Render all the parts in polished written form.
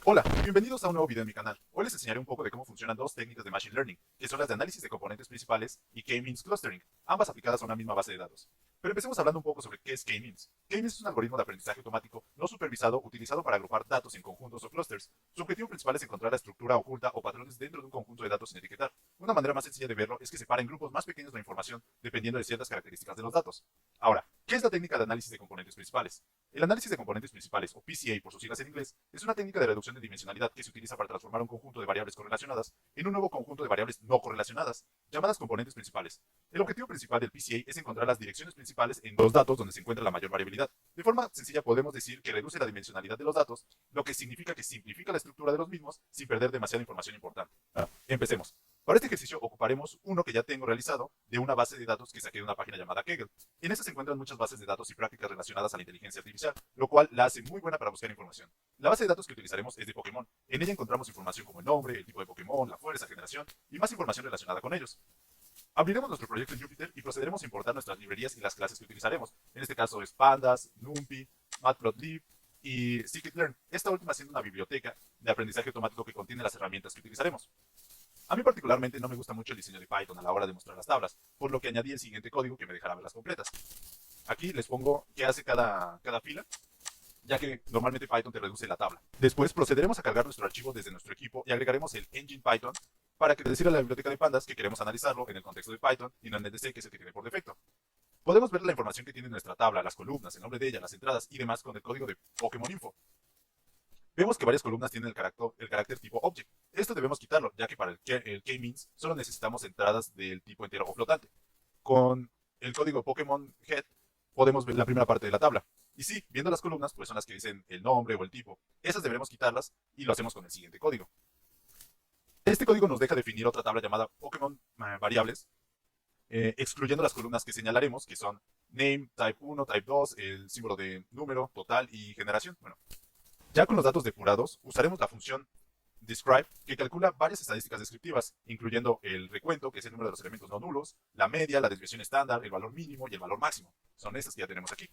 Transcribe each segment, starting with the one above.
Hola, bienvenidos a un nuevo video en mi canal. Hoy les enseñaré un poco de cómo funcionan dos técnicas de Machine Learning, que son las de análisis de componentes principales y K-means clustering, ambas aplicadas a una misma base de datos. Pero empecemos hablando un poco sobre qué es K-means. K-means es un algoritmo de aprendizaje automático no supervisado utilizado para agrupar datos en conjuntos o clusters. Su objetivo principal es encontrar la estructura oculta o patrones dentro de un conjunto de datos sin etiquetar. Una manera más sencilla de verlo es que separa en grupos más pequeños la información dependiendo de ciertas características de los datos. Ahora, ¿qué es la técnica de análisis de componentes principales? El análisis de componentes principales, o PCA por sus siglas en inglés, es una técnica de reducción de dimensionalidad que se utiliza para transformar un conjunto de variables correlacionadas en un nuevo conjunto de variables no correlacionadas, llamadas componentes principales. El objetivo principal del PCA es encontrar las direcciones principales en los datos donde se encuentra la mayor variabilidad. De forma sencilla podemos decir que reduce la dimensionalidad de los datos, lo que significa que simplifica la estructura de los mismos sin perder demasiada información importante. Empecemos. Para este ejercicio ocuparemos uno que ya tengo realizado de una base de datos que saqué de una página llamada Kaggle. En esta se encuentran muchas bases de datos y prácticas relacionadas a la inteligencia artificial, lo cual la hace muy buena para buscar información. La base de datos que utilizaremos es de Pokémon. En ella encontramos información como el nombre, el tipo de Pokémon, la fuerza, generación y más información relacionada con ellos. Abriremos nuestro proyecto en Jupyter y procederemos a importar nuestras librerías y las clases que utilizaremos. En este caso es Pandas, NumPy, Matplotlib y Scikit-learn, esta última siendo una biblioteca de aprendizaje automático que contiene las herramientas que utilizaremos. A mí particularmente no me gusta mucho el diseño de Python a la hora de mostrar las tablas, por lo que añadí el siguiente código que me dejará verlas completas. Aquí les pongo qué hace cada fila, ya que normalmente Python te reduce la tabla. Después procederemos a cargar nuestro archivo desde nuestro equipo y agregaremos el engine Python para que decirle a la biblioteca de pandas que queremos analizarlo en el contexto de Python y no en el DC, que es el que tiene por defecto. Podemos ver la información que tiene nuestra tabla, las columnas, el nombre de ella, las entradas y demás con el código de Pokémon Info. Vemos que varias columnas tienen el carácter tipo object. Esto debemos quitarlo, ya que para el K-means solo necesitamos entradas del tipo entero o flotante. Con el código Pokémon Head podemos ver la primera parte de la tabla. Y sí, viendo las columnas, pues son las que dicen el nombre o el tipo. Esas deberemos quitarlas y lo hacemos con el siguiente código. Este código nos deja definir otra tabla llamada Pokémon variables, excluyendo las columnas que señalaremos, que son name, type 1, type 2, el símbolo de número, total y generación. Bueno, ya con los datos depurados, usaremos la función describe, que calcula varias estadísticas descriptivas, incluyendo el recuento, que es el número de los elementos no nulos, la media, la desviación estándar, el valor mínimo y el valor máximo. Son esas que ya tenemos aquí.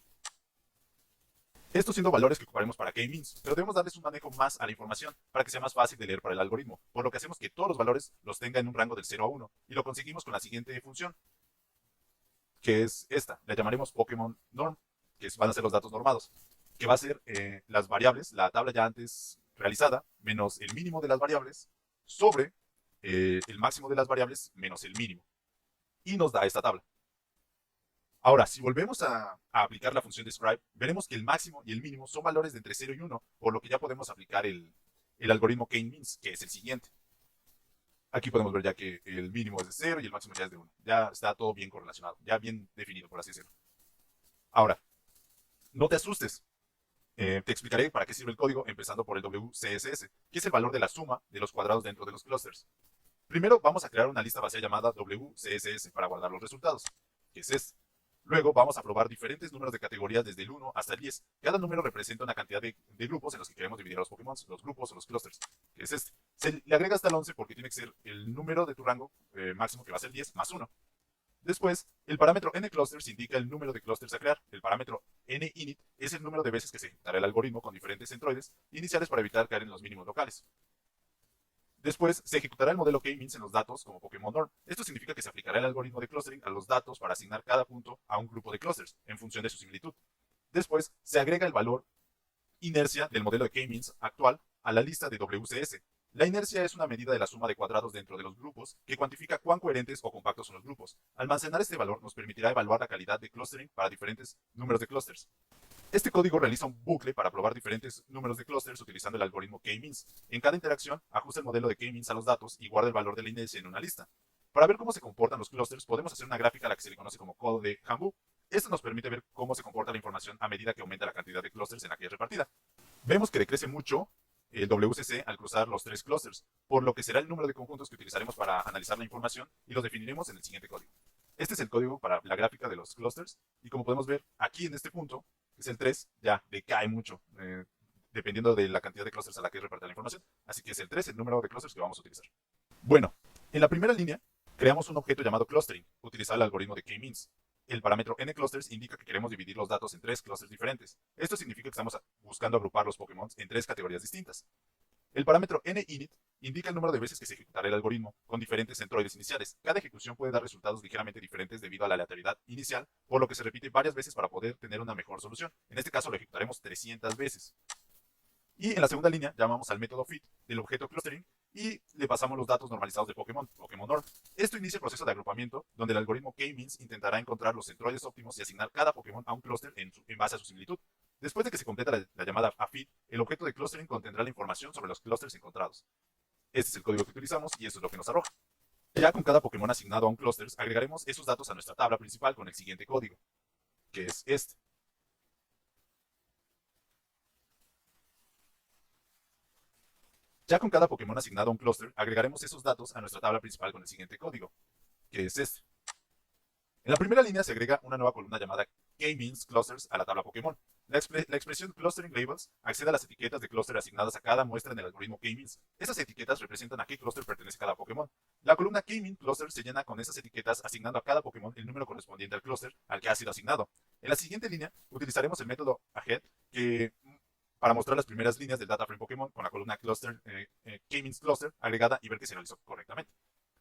Estos siendo valores que ocuparemos para K-means, pero debemos darles un manejo más a la información para que sea más fácil de leer para el algoritmo, por lo que hacemos que todos los valores los tenga en un rango del 0 a 1, y lo conseguimos con la siguiente función, que es esta. La llamaremos Pokémon Norm, que van a ser los datos normados, que va a ser las variables, la tabla ya antes realizada, menos el mínimo de las variables, sobre el máximo de las variables menos el mínimo. Y nos da esta tabla. Ahora, si volvemos a aplicar la función describe, veremos que el máximo y el mínimo son valores de entre 0 y 1, por lo que ya podemos aplicar el algoritmo K-means, que es el siguiente. Aquí podemos ver ya que el mínimo es de 0 y el máximo ya es de 1. Ya está todo bien correlacionado, ya bien definido, por así decirlo. Ahora, no te asustes. Te explicaré para qué sirve el código, empezando por el WCSS, que es el valor de la suma de los cuadrados dentro de los clusters. Primero vamos a crear una lista vacía llamada WCSS para guardar los resultados, que es este. Luego vamos a probar diferentes números de categorías desde el 1 hasta el 10. Cada número representa una cantidad de grupos en los que queremos dividir a los Pokémon, los grupos o los clusters, que es este. Se le agrega hasta el 11 porque tiene que ser el número de tu rango máximo, que va a ser 10, más 1. Después, el parámetro nClusters indica el número de clusters a crear. El parámetro ninit es el número de veces que se ejecutará el algoritmo con diferentes centroides iniciales para evitar caer en los mínimos locales. Después, se ejecutará el modelo K-means en los datos como Pokémon Norm. Esto significa que se aplicará el algoritmo de clustering a los datos para asignar cada punto a un grupo de clusters en función de su similitud. Después, se agrega el valor inercia del modelo de K-means actual a la lista de WCS. La inercia es una medida de la suma de cuadrados dentro de los grupos que cuantifica cuán coherentes o compactos son los grupos. Almacenar este valor nos permitirá evaluar la calidad de clustering para diferentes números de clusters. Este código realiza un bucle para probar diferentes números de clusters utilizando el algoritmo K-means. En cada interacción, ajusta el modelo de K-means a los datos y guarda el valor de la inercia en una lista. Para ver cómo se comportan los clusters, podemos hacer una gráfica a la que se le conoce como codo de Hambu. Esto nos permite ver cómo se comporta la información a medida que aumenta la cantidad de clusters en la que es repartida. Vemos que decrece mucho el WCC al cruzar los tres clusters, por lo que será el número de conjuntos que utilizaremos para analizar la información y los definiremos en el siguiente código. Este es el código para la gráfica de los clusters y como podemos ver aquí en este punto, que es el 3, ya decae mucho dependiendo de la cantidad de clusters a la que es repartida la información. Así que es el 3 el número de clusters que vamos a utilizar. Bueno, en la primera línea creamos un objeto llamado clustering, utilizando el algoritmo de K-means. El parámetro nClusters indica que queremos dividir los datos en tres clusters diferentes. Esto significa que estamos buscando agrupar los Pokémon en tres categorías distintas. El parámetro ninit indica el número de veces que se ejecutará el algoritmo con diferentes centroides iniciales. Cada ejecución puede dar resultados ligeramente diferentes debido a la aleatoriedad inicial, por lo que se repite varias veces para poder tener una mejor solución. En este caso lo ejecutaremos 300 veces. Y en la segunda línea llamamos al método fit del objeto clustering y le pasamos los datos normalizados de Pokémon, Pokémon Norm. Esto inicia el proceso de agrupamiento, donde el algoritmo K-means intentará encontrar los centroides óptimos y asignar cada Pokémon a un clúster en base a su similitud. Después de que se completa la llamada a fit, el objeto de clustering contendrá la información sobre los clústeres encontrados. Este es el código que utilizamos y eso es lo que nos arroja. Ya con cada Pokémon asignado a un clúster, agregaremos esos datos a nuestra tabla principal con el siguiente código, que es este. Ya con cada Pokémon asignado a un clúster, agregaremos esos datos a nuestra tabla principal con el siguiente código, que es este. En la primera línea se agrega una nueva columna llamada K-means clusters a la tabla Pokémon. La expresión clustering labels accede a las etiquetas de clúster asignadas a cada muestra en el algoritmo K-means. Esas etiquetas representan a qué clúster pertenece cada Pokémon. La columna K-mean cluster se llena con esas etiquetas asignando a cada Pokémon el número correspondiente al clúster al que ha sido asignado. En la siguiente línea utilizaremos el método ahead para mostrar las primeras líneas del data frame Pokémon con la columna cluster K-means cluster agregada y ver que se realizó correctamente.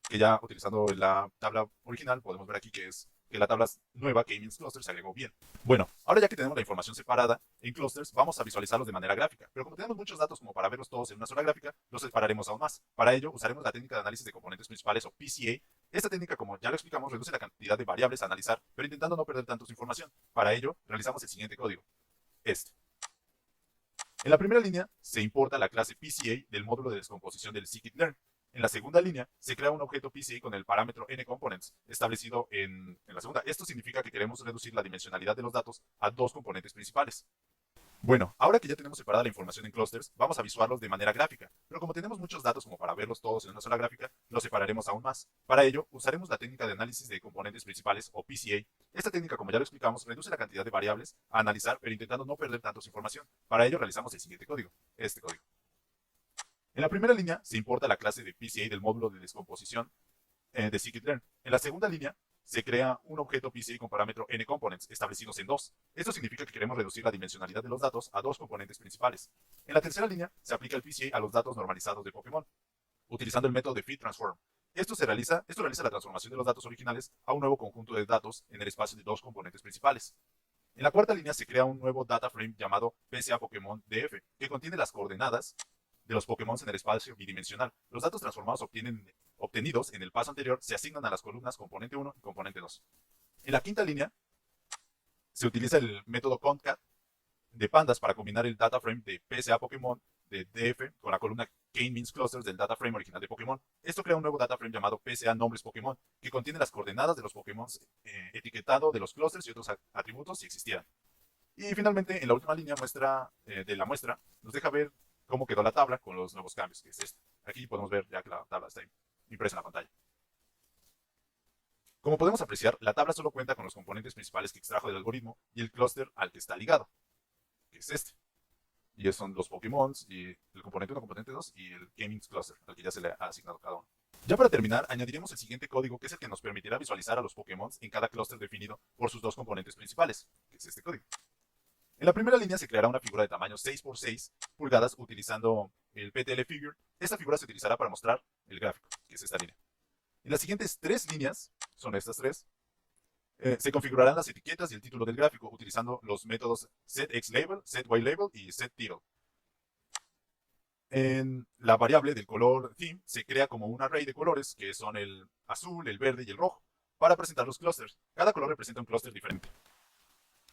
Que ya utilizando la tabla original podemos ver aquí que la tabla nueva K-means cluster se agregó bien. Bueno, ahora ya que tenemos la información separada en clusters, vamos a visualizarlos de manera gráfica. Pero como tenemos muchos datos como para verlos todos en una sola gráfica, los separaremos aún más. Para ello, usaremos la técnica de análisis de componentes principales o PCA. Esta técnica, como ya lo explicamos, reduce la cantidad de variables a analizar, pero intentando no perder tanto su información. Para ello, realizamos el siguiente código. Este. En la primera línea se importa la clase PCA del módulo de descomposición del scikit-learn. En la segunda línea se crea un objeto PCA con el parámetro nComponents establecido en la segunda. Esto significa que queremos reducir la dimensionalidad de los datos a dos componentes principales. Bueno, ahora que ya tenemos separada la información en clusters, vamos a visualizarlos de manera gráfica, pero como tenemos muchos datos como para verlos todos en una sola gráfica, los separaremos aún más. Para ello, usaremos la técnica de análisis de componentes principales o PCA. Esta técnica, como ya lo explicamos, reduce la cantidad de variables a analizar, pero intentando no perder tanto información. Para ello, realizamos el siguiente código, este código. En la primera línea se importa la clase de PCA del módulo de descomposición de scikit-learn. En la segunda línea se crea un objeto PCA con parámetro nComponents establecidos en dos. Esto significa que queremos reducir la dimensionalidad de los datos a dos componentes principales. En la tercera línea se aplica el PCA a los datos normalizados de Pokémon, utilizando el método de FitTransform. Esto realiza la transformación de los datos originales a un nuevo conjunto de datos en el espacio de dos componentes principales. En la cuarta línea se crea un nuevo data frame llamado PCA Pokémon DF, que contiene las coordenadas de los Pokémon en el espacio bidimensional. Los datos transformados obtenidos en el paso anterior se asignan a las columnas componente 1 y componente 2. En la quinta línea se utiliza el método concat de pandas para combinar el data frame de PCA Pokémon de DF con la columna K-means clusters del data frame original de Pokémon. Esto crea un nuevo data frame llamado PCA nombres Pokémon, que contiene las coordenadas de los Pokémon etiquetado de los clusters y otros atributos si existieran. Y finalmente, en la última línea de la muestra, nos deja ver cómo quedó la tabla con los nuevos cambios, que es esta. Aquí podemos ver ya que la tabla está impresa en la pantalla. Como podemos apreciar, la tabla solo cuenta con los componentes principales que extrajo del algoritmo y el clúster al que está ligado, que es este. Y esos son los Pokémon, y el componente 1, componente 2 y el Gaming Cluster, al que ya se le ha asignado cada uno. Ya para terminar, añadiremos el siguiente código, que es el que nos permitirá visualizar a los Pokémon en cada clúster definido por sus dos componentes principales, que es este código. En la primera línea se creará una figura de tamaño 6 por 6 pulgadas utilizando el PTL Figure. Esta figura se utilizará para mostrar el gráfico, que es esta línea. En las siguientes tres líneas, son estas tres, se configurarán las etiquetas y el título del gráfico utilizando los métodos setXLabel, setYLabel y setTitle. En la variable del color theme se crea como un array de colores que son el azul, el verde y el rojo para presentar los clusters. Cada color representa un clúster diferente.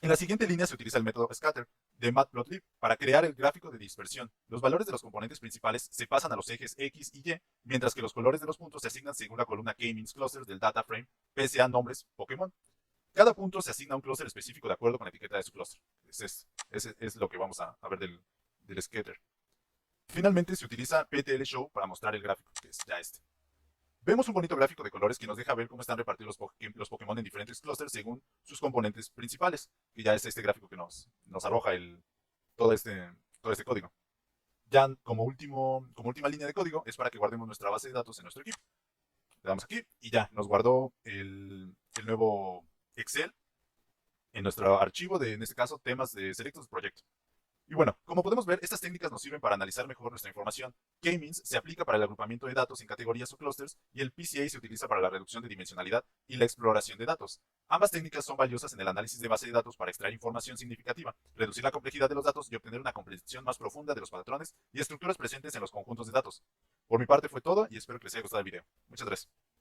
En la siguiente línea se utiliza el método scatter de matplotlib para crear el gráfico de dispersión. Los valores de los componentes principales se pasan a los ejes X y Y, mientras que los colores de los puntos se asignan según la columna K-means clusters del data frame PCA nombres Pokémon. Cada punto se asigna a un clúster específico de acuerdo con la etiqueta de su clúster. Ese es lo que vamos a ver del scatter. Finalmente se utiliza PTL Show para mostrar el gráfico, que es ya este. Vemos un bonito gráfico de colores que nos deja ver cómo están repartidos los Pokémon en diferentes clústeres según sus componentes principales, que ya es este gráfico que nos arroja todo este código. Ya como última línea de código es para que guardemos nuestra base de datos en nuestro equipo. Le damos aquí y ya nos guardó el nuevo Excel en nuestro archivo de, en este caso, temas de Selectos Project. Y bueno, como podemos ver, estas técnicas nos sirven para analizar mejor nuestra información. K-means se aplica para el agrupamiento de datos en categorías o clusters y el PCA se utiliza para la reducción de dimensionalidad y la exploración de datos. Ambas técnicas son valiosas en el análisis de base de datos para extraer información significativa, reducir la complejidad de los datos y obtener una comprensión más profunda de los patrones y estructuras presentes en los conjuntos de datos. Por mi parte fue todo y espero que les haya gustado el video. Muchas gracias.